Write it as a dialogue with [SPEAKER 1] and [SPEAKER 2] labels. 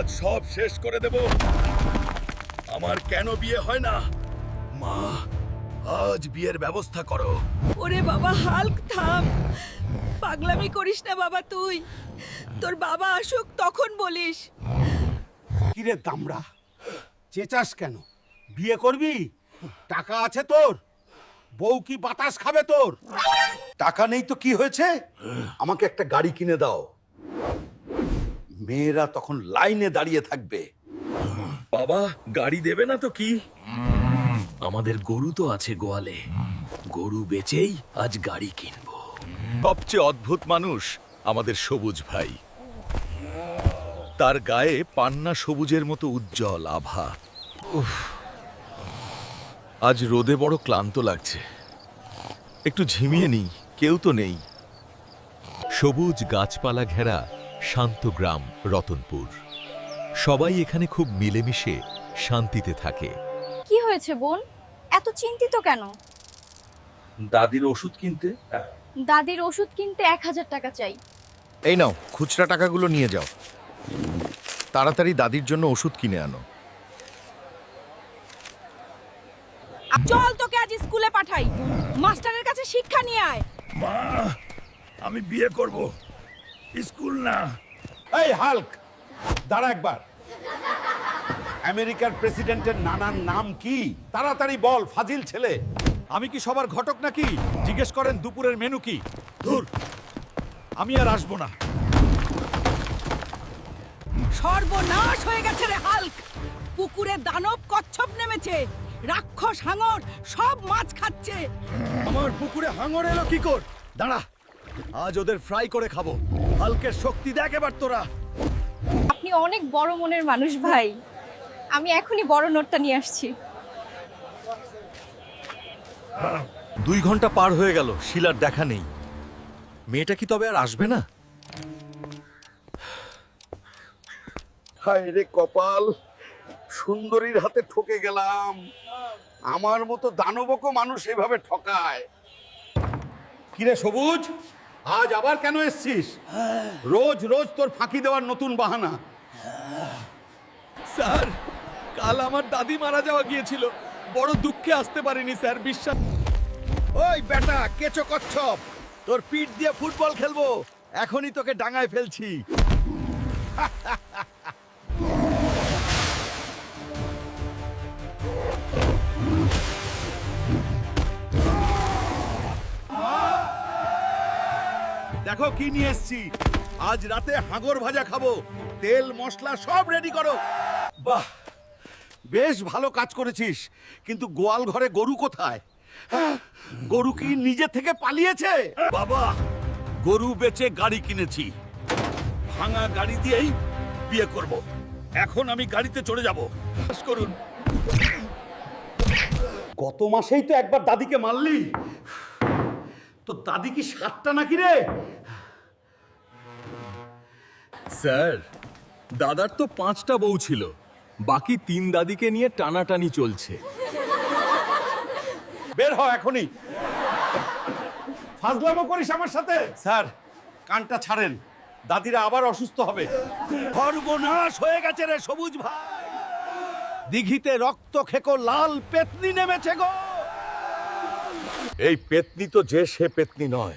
[SPEAKER 1] আজ সব শেষ করে দেব। আমার কেন বিয়ে হয় না? মা, আজ বিয়ের ব্যবস্থা করো।
[SPEAKER 2] ওরে বাবা হাল্ক, থাম। পাগলামি করিস না বাবা তুই। তোর বাবা আসুক তখন বলিস।
[SPEAKER 3] কিরে দামড়া, চেঁচাস কেন? বিয়ে করবি? টাকা আছে তোর? বউ কি বাতাস খাবে তোর?
[SPEAKER 1] টাকা নেই তো কি হয়েছে? আমাকে একটা গাড়ি কিনে দাও। মেয়েরা তখন লাইনে দাঁড়িয়ে থাকবে। বাবা, গাড়ি দেবে না তো কি? আমাদের গরু তো আছে গোয়ালে, গরু বেচেই আজ গাড়ি কিনবো। সবচেয়ে অদ্ভুত মানুষ আমাদের সবুজ ভাই। তার গায়ে পান্না সবুজের মতো উজ্জ্বল আভা। উফ, আজ রোদে বড় ক্লান্ত লাগছে, একটু ঝিমিয়ে নিই। কেউ তো নেই।
[SPEAKER 4] সবুজ গাছপালা ঘেরা শান্ত গ্রাম রতনপুর। সবাই এখানে খুব মিলেমিশে শান্তিতে থাকে।
[SPEAKER 5] কি হয়েছে বোন, এত চিন্তিত কেন?
[SPEAKER 1] দাদির ওষুধ কিনতে।
[SPEAKER 5] দাদির ওষুধ কিনতে 1000 টাকা চাই।
[SPEAKER 6] এই নাও, খুচরা টাকাগুলো নিয়ে যাও। তাড়াতাড়ি দাদির জন্য ওষুধ কিনে আনো।
[SPEAKER 2] চল তোকে আজ স্কুলে পাঠাই, মাস্টারের কাছে শিক্ষা নিয়ে আয়।
[SPEAKER 1] মা, আমি বিয়ে করব, স্কুল না।
[SPEAKER 3] এই হাল্ক, দাঁড়া একবার। আমেরিকার প্রেসিডেন্টের নানার নাম কি? তাড়াতাড়ি বল, ফাজিল ছেলে।
[SPEAKER 7] আমি কি সবার ঘটক নাকি? জিজ্ঞেস করেন দুপুরের মেনু কি। ধুর, আমি আর আসবো না।
[SPEAKER 2] সর্বনাশ হয়ে গেছে রে হাল্ক। পুকুরে দানব কচ্ছপ নেমেছে, রাক্ষস হাঙর সব মাছ খাচ্ছে।
[SPEAKER 7] আমার পুকুরে হাঙর এলো কি কর? দাঁড়া, আজ ওদের ফ্রাই করে খাবো। হালকের শক্তি দেখ এবার তোরা।
[SPEAKER 5] আপনি অনেক বড় মনের মানুষ ভাই। আমি এখনই বড় নোটটা নিয়ে আসছি।
[SPEAKER 1] 2 ঘন্টা পার হয়ে গেল, শিলার দেখা নেই। মেয়েটা কি তবে আর আসবে না?
[SPEAKER 3] হায় রে কপাল, সুন্দরীর হাতে ঠকে গেলাম। আমার মতো দানবকও মানুষ এভাবে ঠকায়। কিরে সবুজ, আজ আবার কেন এসছিস? রোজ রোজ তোর ফাঁকি দেওয়ার নতুন বাহানা।
[SPEAKER 7] স্যার, কাল আমার দাদি মারা যাওয়া গিয়েছিল, বড় দুঃখে আসতে পারিনি স্যার, বিশ্বাস। ওই বেটা কেচো কচ্ছপ, তোর পিঠ দিয়ে ফুটবল খেলবো। এখনই তোকে ডাঙায় ফেলছি। দেখো কি নিয়ে এসেছি। আজ রাতে হাঙর ভাজা খাবো। তেল মশলা সব রেডি করো।
[SPEAKER 3] বাহ, বেশ ভালো কাজ করেছিস, কিন্তু গোয়াল ঘরে গরু কোথায়? গরু কি নিজে থেকে পালিয়েছে?
[SPEAKER 1] বাবা, গরু বেচে গাড়ি কিনেছি। ভাঙা গাড়ি দিয়েই বিয়ে করব। এখন আমি গাড়িতে চড়ে যাব।
[SPEAKER 7] বিশ্বাস করুন।
[SPEAKER 3] গত মাসেই তো একবার দাদিকে মারলি। তো দাদি কি 7টা নাকি রে?
[SPEAKER 7] স্যার, দাদার তো 5টা বউ ছিল, বাকি 3 দাদিকে নিয়ে টানাটানি চলছে।
[SPEAKER 3] বের হ এখনই। ফাজলামো করিস আমার সাথে? স্যার, কানটা ছাড়েন, দাদিরা আবার অসুস্থ হবে।
[SPEAKER 7] সর্বনাশ হয়ে গেছে রে সবুজ ভাই। দিঘিতে রক্ত খেকো লাল পেতনি নেমেছে গো।
[SPEAKER 1] এই পেতনি তো যে সে পেতনি নয়।